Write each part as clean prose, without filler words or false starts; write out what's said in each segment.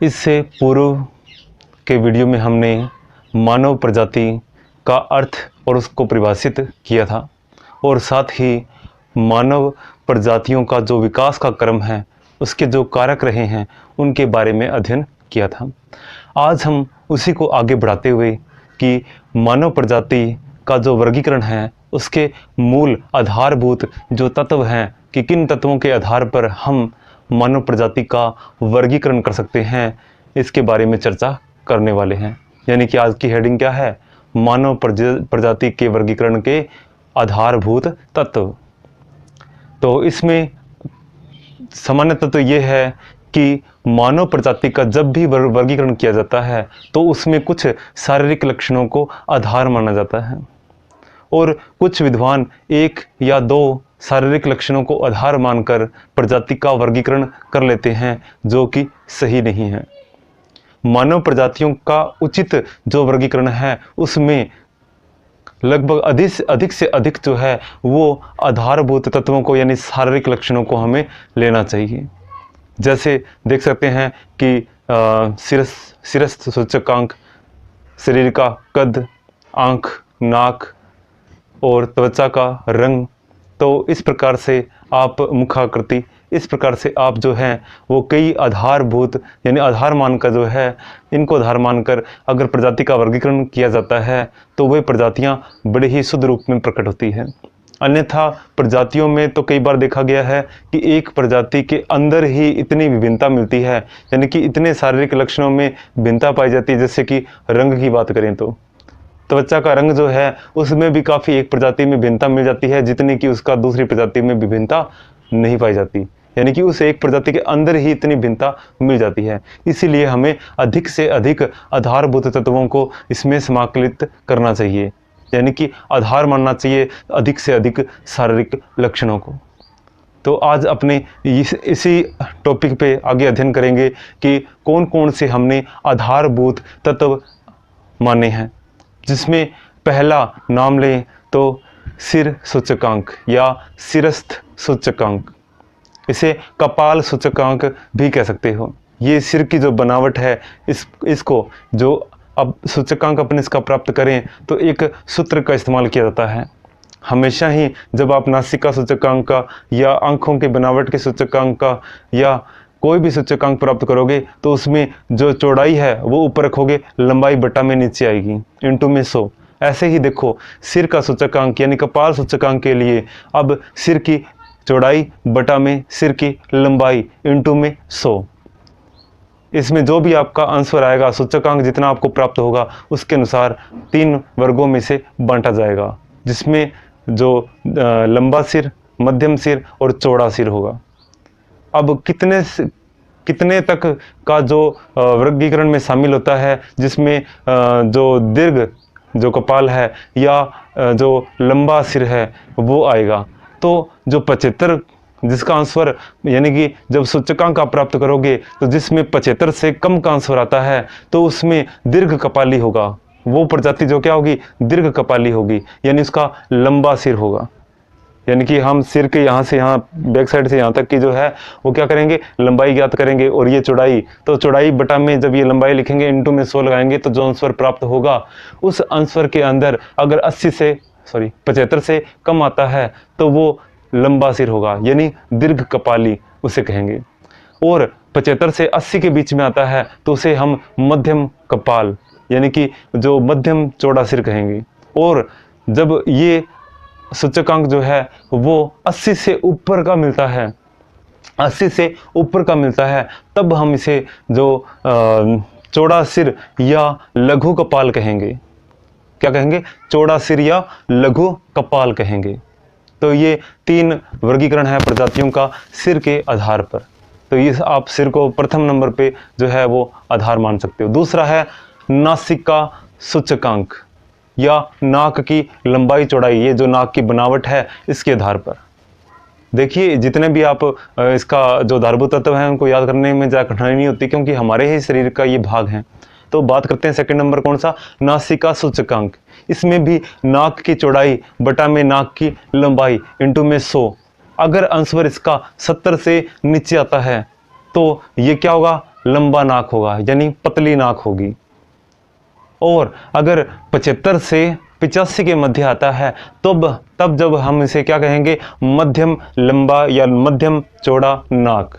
इससे पूर्व के वीडियो में हमने मानव प्रजाति का अर्थ और उसको परिभाषित किया था और साथ ही मानव प्रजातियों का जो विकास का क्रम है उसके जो कारक रहे हैं उनके बारे में अध्ययन किया था। आज हम उसी को आगे बढ़ाते हुए कि मानव प्रजाति का जो वर्गीकरण है उसके मूल आधारभूत जो तत्व हैं कि किन तत्वों के आधार पर हम मानव प्रजाति का वर्गीकरण कर सकते हैं, इसके बारे में चर्चा करने वाले हैं। यानी कि आज की हेडिंग क्या है? मानव प्रजाति के वर्गीकरण के आधारभूत तत्व। तो इसमें सामान्य तत्व ये है कि मानव प्रजाति का जब भी वर्गीकरण किया जाता है तो उसमें कुछ शारीरिक लक्षणों को आधार माना जाता है और कुछ विद्वान एक या दो शारीरिक लक्षणों को आधार मानकर प्रजाति का वर्गीकरण कर लेते हैं, जो कि सही नहीं है। मानव प्रजातियों का उचित जो वर्गीकरण है उसमें लगभग अधिक से अधिक जो है वो आधारभूत तत्वों को यानी शारीरिक लक्षणों को हमें लेना चाहिए। जैसे देख सकते हैं कि शिरस्त्र सूचकांक, शरीर का कद, आँख, नाक और त्वचा का रंग। तो इस प्रकार से आप मुखाकृति, इस प्रकार से आप जो हैं वो कई आधारभूत यानी आधार मानकर जो है इनको आधार मानकर अगर प्रजाति का वर्गीकरण किया जाता है तो वह प्रजातियां बड़े ही शुद्ध रूप में प्रकट होती है। अन्यथा प्रजातियों में तो कई बार देखा गया है कि एक प्रजाति के अंदर ही इतनी विभिन्नता मिलती है, यानी कि इतने शारीरिक लक्षणों में भिन्नता पाई जाती है। जैसे कि रंग की बात करें तो त्वचा का रंग जो है उसमें भी काफ़ी एक प्रजाति में भिन्नता मिल जाती है जितनी कि उसका दूसरी प्रजाति में विभिन्नता नहीं पाई जाती, यानी कि उस एक प्रजाति के अंदर ही इतनी भिन्नता मिल जाती है। इसीलिए हमें अधिक से अधिक आधारभूत तत्वों को इसमें समाकलित करना चाहिए, यानी कि आधार मानना चाहिए अधिक से अधिक शारीरिक लक्षणों को। तो आज अपने इसी टॉपिक पे आगे अध्ययन करेंगे कि कौन कौन से हमने आधारभूत तत्व माने हैं, जिसमें पहला नाम लें तो सिर सूचकांक या शिरस्त्र सूचकांक, इसे कपाल सूचकांक भी कह सकते हो। ये सिर की जो बनावट है इसको जो अब सूचकांक अपन इसका प्राप्त करें तो एक सूत्र का इस्तेमाल किया जाता है। हमेशा ही जब आप नासिका सूचकांक का या आंखों के बनावट के सूचकांक का या कोई भी सूचकांक प्राप्त करोगे तो उसमें जो चौड़ाई है वो ऊपर रखोगे, लंबाई बटा में नीचे आएगी, इंटू में 100। ऐसे ही देखो सिर का सूचकांक यानी कपाल सूचकांक के लिए अब सिर की चौड़ाई बटा में सिर की लंबाई इंटू में 100। इसमें जो भी आपका आंसर आएगा सूचकांक जितना आपको प्राप्त होगा उसके अनुसार 3 वर्गों में से बांटा जाएगा, जिसमें जो लंबा सिर, मध्यम सिर और चौड़ा सिर होगा। अब कितने तक का जो वर्गीकरण में शामिल होता है, जिसमें जो दीर्घ जो कपाल है या जो लंबा सिर है वो आएगा। तो जो 75 जिसका आंसर यानी कि जब सूचकांक आप प्राप्त करोगे तो जिसमें 75 से कम का आंसर आता है तो उसमें दीर्घ कपाली होगा। वो प्रजाति जो क्या होगी? दीर्घ कपाली होगी, यानी उसका लंबा सिर होगा। यानी कि हम सिर के यहाँ से यहाँ बैक साइड से यहाँ तक की जो है वो क्या करेंगे? लंबाई ज्ञात करेंगे और ये चौड़ाई, तो चौड़ाई बटा में जब ये लंबाई लिखेंगे इंटू में 100 लगाएंगे तो जो आंसर प्राप्त होगा उस आंसर के अंदर अगर 75 से कम आता है तो वो लंबा सिर होगा, यानी दीर्घ कपाली उसे कहेंगे। और 75 से 80 के बीच में आता है तो उसे हम मध्यम कपाल यानी कि जो मध्यम चौड़ा सिर कहेंगे। और जब ये सूचकांक जो है वो 80 से ऊपर का मिलता है, 80 से ऊपर का मिलता है, तब हम इसे जो चौड़ा सिर या लघु कपाल कहेंगे। क्या कहेंगे? चौड़ा सिर या लघु कपाल कहेंगे। तो ये 3 वर्गीकरण है प्रजातियों का सिर के आधार पर। तो ये आप सिर को प्रथम नंबर पे जो है वो आधार मान सकते हो। दूसरा है नासिका सूचकांक या नाक की लंबाई चौड़ाई, ये जो नाक की बनावट है इसके आधार पर। देखिए जितने भी आप इसका जो आधारभूत तत्व है उनको याद करने में ज़्यादा कठिनाई नहीं होती, क्योंकि हमारे ही शरीर का ये भाग है। तो बात करते हैं सेकंड नंबर कौन सा? नासिका सूचकांक। इसमें भी नाक की चौड़ाई बटा में नाक की लंबाई इंटू में 100। अगर आंसर इसका 70 से नीचे आता है तो ये क्या होगा? लंबा नाक होगा, यानी पतली नाक होगी। और अगर 75 से 85 के मध्य आता है तब जब हम इसे क्या कहेंगे, मध्यम लंबा या मध्यम चौड़ा नाक।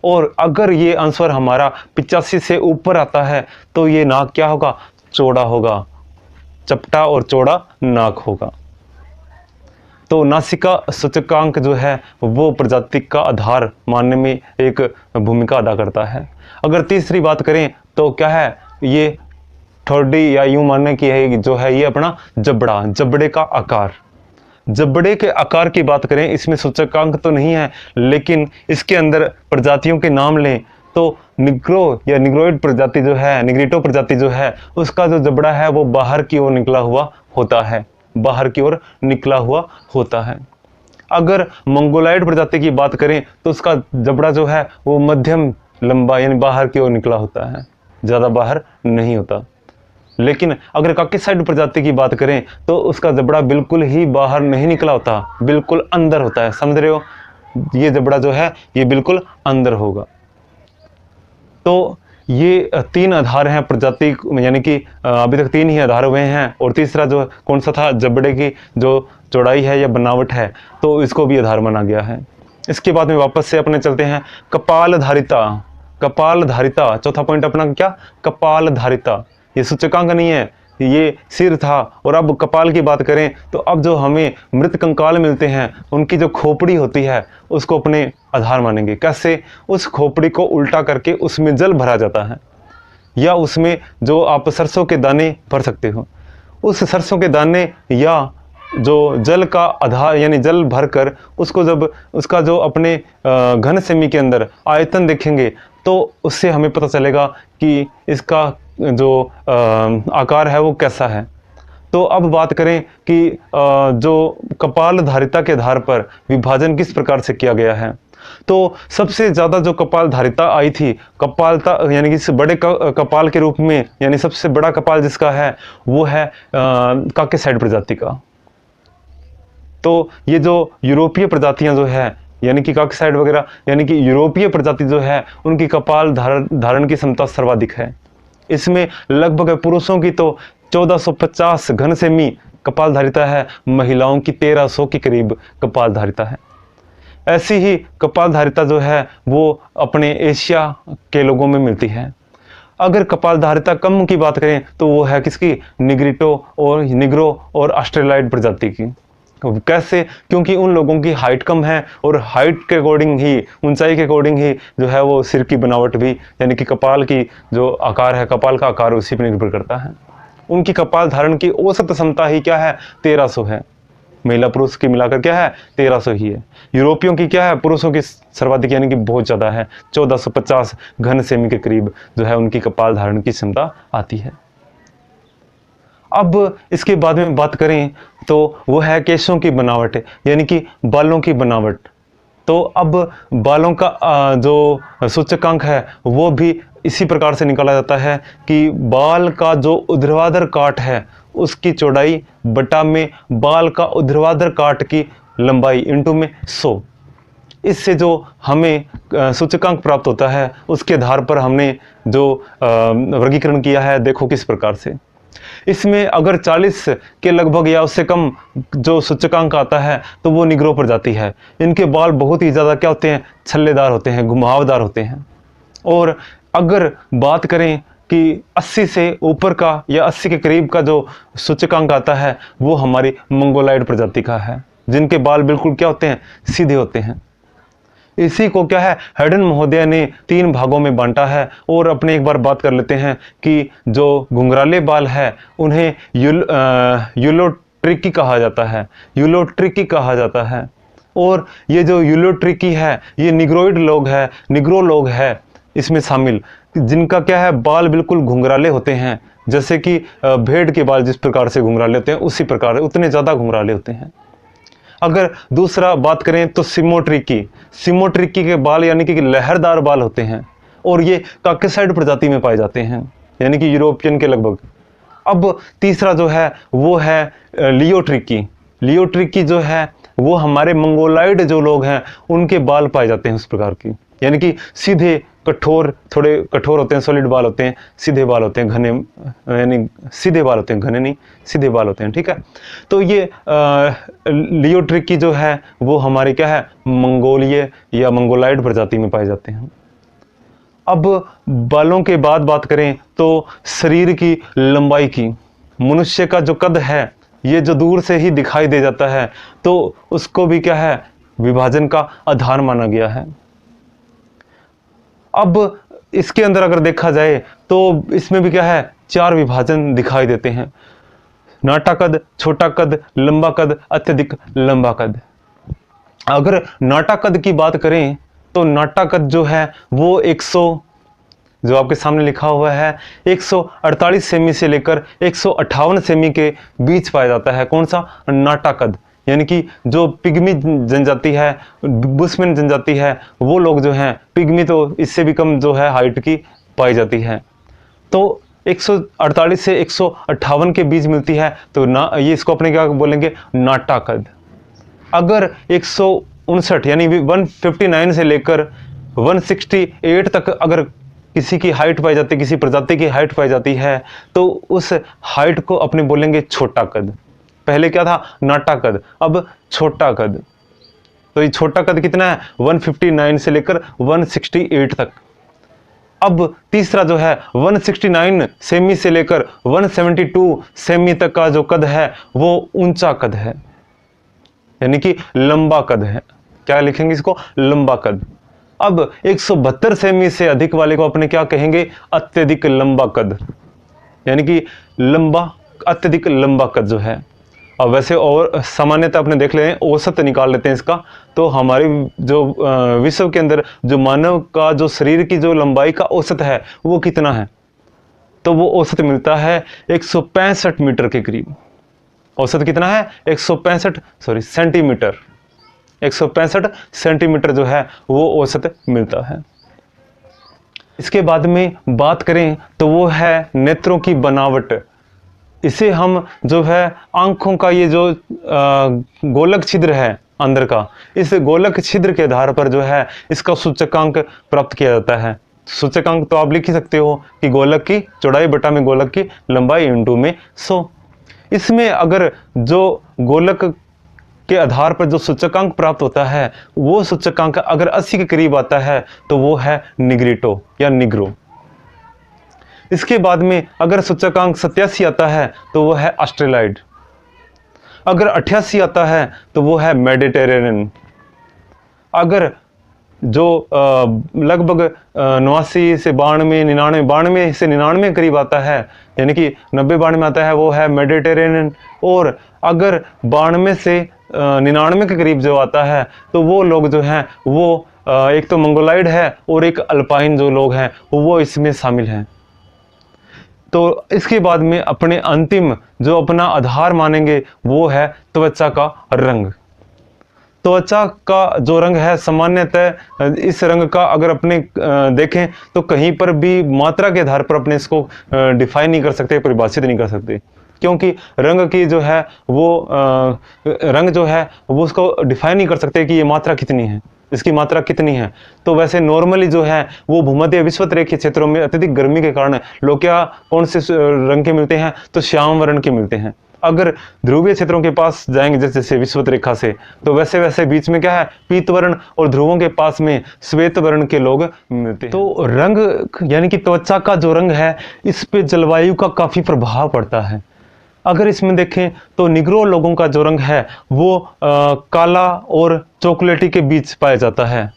और अगर ये आंसर हमारा 85 से ऊपर आता है तो ये नाक क्या होगा, चौड़ा होगा, चपटा और चौड़ा नाक होगा। तो नासिका सूचकांक जो है वो प्रजाति का आधार मानने में एक भूमिका अदा करता है। अगर तीसरी बात करें तो क्या है, ये ठोड़ी या यूं मानने की है जो है ये अपना जबड़ा, जबड़े का आकार। जबड़े के आकार की बात करें, इसमें सूचकांक तो नहीं है, लेकिन इसके अंदर प्रजातियों के नाम लें तो निग्रो या निग्रोइड प्रजाति जो है, निग्रिटो प्रजाति जो है, उसका जो जबड़ा है वो बाहर की ओर निकला हुआ होता है, बाहर की ओर निकला हुआ होता है। अगर मंगोलाइड प्रजाति की बात करें तो उसका जबड़ा जो है वो मध्यम लंबा यानी बाहर की ओर निकला होता है, ज़्यादा बाहर नहीं होता। लेकिन अगर काकेसाइड प्रजाति की बात करें तो उसका जबड़ा बिल्कुल ही बाहर नहीं निकला होता, बिल्कुल अंदर होता है। समझ रहे हो, ये जबड़ा जो है ये बिल्कुल अंदर होगा। तो ये 3 आधार हैं प्रजाति, यानी कि अभी तक 3 ही आधार हुए हैं, और तीसरा जो कौन सा था, जबड़े की जो चौड़ाई है या बनावट है, तो इसको भी आधार माना गया है। इसके बाद में वापस से अपने चलते हैं कपालधारिता। कपालधारिता चौथा पॉइंट अपना क्या, कपालधारिता। ये सूचकांक नहीं है, ये सिर था। और अब कपाल की बात करें तो अब जो हमें मृत कंकाल मिलते हैं उनकी जो खोपड़ी होती है उसको अपने आधार मानेंगे। कैसे, उस खोपड़ी को उल्टा करके उसमें जल भरा जाता है, या उसमें जो आप सरसों के दाने भर सकते हो, उस सरसों के दाने या जो जल का आधार यानी जल भरकर उसको जब उसका जो अपने घन सेमी के अंदर आयतन देखेंगे तो उससे हमें पता चलेगा कि इसका जो आकार है वो कैसा है। तो अब बात करें कि जो कपालधारिता के आधार पर विभाजन किस प्रकार से किया गया है, तो सबसे ज़्यादा जो कपालधारिता आई थी, कपालता यानी कि इस बड़े कपाल के रूप में, यानी सबसे बड़ा कपाल जिसका है वो है काकेसाइड प्रजाति का। तो ये जो यूरोपीय प्रजातियां जो है, यानी कि काकेसाइड वगैरह, यानी कि यूरोपीय प्रजाति जो है उनकी कपाल धारण की क्षमता सर्वाधिक है। इसमें लगभग पुरुषों की तो 1450 घन सेमी कपालधारिता है, महिलाओं की 1300 के करीब कपालधारिता है। ऐसी ही कपालधारिता जो है वो अपने एशिया के लोगों में मिलती है। अगर कपालधारिता कम की बात करें तो वो है किसकी, निग्रिटो और निग्रो और ऑस्ट्रेलाइड प्रजाति की। कैसे, क्योंकि उन लोगों की हाइट कम है और हाइट के अकॉर्डिंग ही, ऊंचाई के अकॉर्डिंग ही जो है वो सिर की बनावट भी, यानी कि कपाल की जो आकार है, कपाल का आकार उसी पर निर्भर करता है। उनकी कपाल धारण की औसत क्षमता ही क्या है, 1300 है। महिला पुरुष की मिलाकर क्या है, 1300 ही है। यूरोपियों की क्या है, पुरुषों की सर्वाधिक यानी कि बहुत ज़्यादा है, 1450 घन सेमी के करीब जो है उनकी कपाल धारण की क्षमता आती है। अब इसके बाद में बात करें तो वो है केशों की बनावट, यानी कि बालों की बनावट। तो अब बालों का जो सूचकांक है वो भी इसी प्रकार से निकाला जाता है कि बाल का जो ऊर्ध्वाधर काट है उसकी चौड़ाई बटा में बाल का ऊर्ध्वाधर काट की लंबाई इंटू में 100। इससे जो हमें सूचकांक प्राप्त होता है उसके आधार पर हमने जो वर्गीकरण किया है, देखो किस प्रकार से। इसमें अगर 40 के लगभग या उससे कम जो सूचकांक आता है तो वो निग्रो प्रजाति है। इनके बाल बहुत ही ज़्यादा क्या होते हैं, छल्लेदार होते हैं, घुमावदार होते हैं। और अगर बात करें कि 80 से ऊपर का या 80 के करीब का जो सूचकांक आता है वो हमारी मंगोलाइड प्रजाति का है, जिनके बाल बिल्कुल क्या होते हैं, सीधे होते हैं। इसी को क्या है, हेडन महोदय ने 3 भागों में बांटा है। और अपने एक बार बात कर लेते हैं कि जो घुंघराले बाल है उन्हें यूलोट्रिकी कहा जाता है, यूलोट्रिकी कहा जाता है। और ये जो यूलोट्रिकी है ये निग्रोइड लोग है, निग्रो लोग है इसमें शामिल, जिनका क्या है, बाल बिल्कुल घुंघराले होते हैं, जैसे कि भेड़ के बाल जिस प्रकार से घुंघराले होते हैं उसी प्रकार उतने ज़्यादा घुंघराले होते हैं। अगर दूसरा बात करें तो सिमोट्रिकी, सिमोट्रिकी के बाल यानी कि लहरदार बाल होते हैं और ये काकेसाइड प्रजाति में पाए जाते हैं, यानी कि यूरोपियन के लगभग। अब तीसरा जो है वो है लियोट्रिकी। लियोट्रिकी जो है वो हमारे मंगोलाइड जो लोग हैं उनके बाल पाए जाते हैं उस प्रकार की, यानी कि सीधे कठोर, थोड़े कठोर होते हैं, सॉलिड बाल होते हैं, सीधे बाल होते हैं, घने, यानी सीधे बाल होते हैं, घने नहीं, सीधे बाल होते हैं, ठीक है। तो ये लियोट्रिकी जो है वो हमारी क्या है, मंगोलीय या मंगोलाइड प्रजाति में पाए जाते हैं। अब बालों के बाद बात करें तो शरीर की लंबाई की, मनुष्य का जो कद है ये जो दूर से ही दिखाई दे जाता है तो उसको भी क्या है, विभाजन का आधार माना गया है। अब इसके अंदर अगर देखा जाए तो इसमें भी क्या है, 4 विभाजन दिखाई देते हैं, नाटा कद, छोटा कद, लंबा कद, अत्यधिक लंबा कद। अगर नाटा कद की बात करें तो नाटा कद जो है वो 100, जो आपके सामने लिखा हुआ है, 148 सेमी से लेकर 158 सेमी के बीच पाया जाता है। कौन सा, नाटा कद। यानी कि जो पिग्मी जनजाति है, बुशमैन जनजाति है, वो लोग जो हैं, पिग्मी तो इससे भी कम जो है हाइट की पाई जाती है। तो 148 से 158 के बीच मिलती है, तो ना ये इसको अपने क्या बोलेंगे, नाटा कद। अगर 159 यानी 159 से लेकर 168 तक अगर किसी की हाइट पाई जाती है, किसी प्रजाति की हाइट पाई जाती है, तो उस हाइट को अपने बोलेंगे छोटा कद। पहले क्या था, नाटा कद, अब छोटा कद। तो ये छोटा कद कितना है, 159 से लेकर 168 तक। अब तीसरा जो है 169 सेमी से लेकर 172 सेमी तक का जो कद है वो ऊंचा कद है, यानी कि लंबा कद है। क्या लिखेंगे इसको, लंबा कद। अब 172 सेमी से अधिक वाले को अपने क्या कहेंगे, अत्यधिक लंबा कद, यानी कि लंबा, अत्यधिक लंबा कद जो है। अब वैसे और सामान्यतः अपने देख लें, औसत निकाल लेते हैं इसका, तो हमारे जो विश्व के अंदर जो मानव का जो शरीर की जो लंबाई का औसत है वो कितना है, तो वो औसत मिलता है 165 मीटर के करीब। औसत कितना है, 165 सेंटीमीटर, 165 सेंटीमीटर जो है वो औसत मिलता है। इसके बाद में बात करें तो वो है नेत्रों की बनावट। इसे हम जो है आंखों का ये जो गोलक छिद्र है अंदर का, इस गोलक छिद्र के आधार पर जो है इसका सूचकांक प्राप्त किया जाता है। सूचकांक तो आप लिख ही सकते हो कि गोलक की चौड़ाई बटा में गोलक की लंबाई इंटू में 100। इसमें अगर जो गोलक के आधार पर जो सूचकांक प्राप्त होता है वो सूचकांक अगर 80 के करीब आता है तो वो है निग्रिटो या निग्रो। इसके बाद में अगर सूचकांक 87 आता है तो वो है ऑस्ट्रेलाइड। अगर 88 आता है तो वो है मेडिटेरेनियन। अगर जो लगभग 89 से 92, 99, 92 से 99 करीब आता है, यानी कि 90-92 आता है, वो है मेडिटेरेनियन। और अगर 92 से 99 के करीब जो आता है तो वो लोग जो हैं वो एक तो मंगोलाइड है और एक अल्पाइन जो लोग हैं वो इसमें शामिल हैं। तो इसके बाद में अपने अंतिम जो अपना आधार मानेंगे वो है त्वचा का रंग। त्वचा का जो रंग है सामान्यतः इस रंग का अगर अपने देखें तो कहीं पर भी मात्रा के आधार पर अपने इसको डिफाइन नहीं कर सकते, परिभाषित नहीं कर सकते, क्योंकि रंग की जो है वो रंग जो है वो उसको डिफाइन नहीं कर सकते कि ये मात्रा कितनी है, इसकी मात्रा कितनी है। तो वैसे नॉर्मली जो है वो भूमध्य विषुवत क्षेत्रों में अत्यधिक गर्मी के कारण लोग क्या कौन से रंग के मिलते हैं, तो श्याम वर्ण के मिलते हैं। अगर ध्रुवीय क्षेत्रों के पास जाएंगे जैसे विषुवत रेखा से, तो वैसे वैसे बीच में क्या है पीत वर्ण, और ध्रुवों के पास में श्वेत वर्ण के लोग मिलते हैं। तो रंग यानी कि त्वचा का जो रंग है इस पे जलवायु का काफी प्रभाव पड़ता है। अगर इसमें देखें तो निग्रो लोगों का जो रंग है वो काला और चॉकलेटी के बीच पाया जाता है।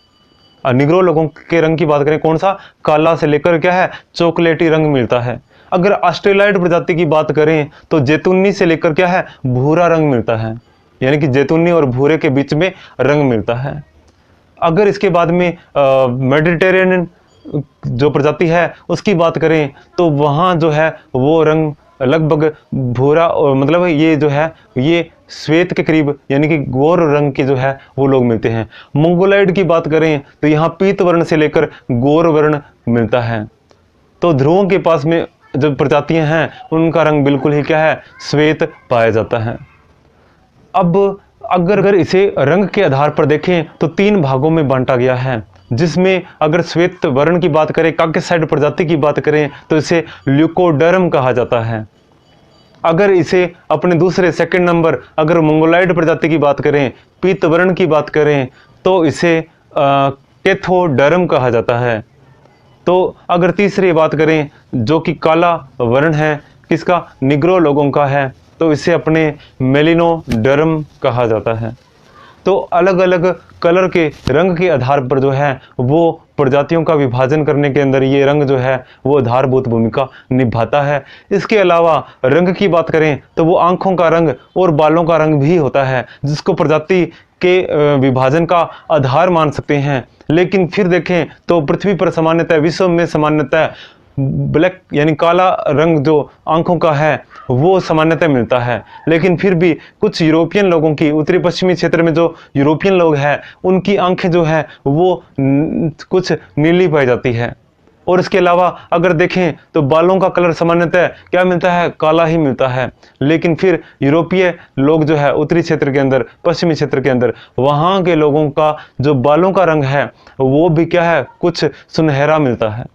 निग्रो लोगों के रंग की बात करें, कौन सा, काला से लेकर क्या है चॉकलेटी रंग मिलता है। अगर ऑस्ट्रेलाइड प्रजाति की बात करें तो जैतूनी से लेकर क्या है भूरा रंग मिलता है, यानी कि जैतूनी और भूरे के बीच में रंग मिलता है। अगर इसके बाद में मेडिटेरेनियन जो प्रजाति है उसकी बात करें तो वहाँ जो है वो रंग लगभग भूरा, और मतलब ये जो है ये श्वेत के करीब यानी कि गौर रंग के जो है वो लोग मिलते हैं। मंगोलाइड की बात करें तो यहाँ पीत वर्ण से लेकर गौर वर्ण मिलता है। तो ध्रुवों के पास में जो प्रजातियां हैं उनका रंग बिल्कुल ही क्या है श्वेत पाया जाता है। अब अगर इसे रंग के आधार पर देखें तो 3 भागों में बांटा गया है। जिसमें अगर श्वेत वर्ण की बात करें, काकेसाइड प्रजाति की बात करें तो इसे ल्यूकोडर्म कहा जाता है। अगर इसे अपने दूसरे सेकंड नंबर अगर मंगोलाइड प्रजाति की बात करें, पीत वर्ण की बात करें तो इसे कैथोडर्म कहा जाता है। तो अगर तीसरी बात करें जो कि काला वर्ण है, किसका, निग्रो लोगों का है, तो इसे अपने मेलिनोडर्म कहा जाता है। तो अलग अलग कलर के रंग के आधार पर जो है वो प्रजातियों का विभाजन करने के अंदर ये रंग जो है वो आधारभूत भूमिका निभाता है। इसके अलावा रंग की बात करें तो वो आंखों का रंग और बालों का रंग भी होता है, जिसको प्रजाति के विभाजन का आधार मान सकते हैं। लेकिन फिर देखें तो पृथ्वी पर सामान्यतः, विश्व में सामान्यतः ब्लैक यानी काला रंग जो आंखों का है वो सामान्यतः मिलता है। लेकिन फिर भी कुछ यूरोपियन लोगों की, उत्तरी पश्चिमी क्षेत्र में जो यूरोपियन लोग हैं उनकी आंखें जो है वो कुछ नीली पाई जाती है। और इसके अलावा अगर देखें तो बालों का कलर सामान्यतः क्या मिलता है, काला ही मिलता है। लेकिन फिर यूरोपीय लोग जो है उत्तरी क्षेत्र के अंदर, पश्चिमी क्षेत्र के अंदर, वहाँ के लोगों का जो बालों का रंग है वो भी क्या है, कुछ सुनहरा मिलता है।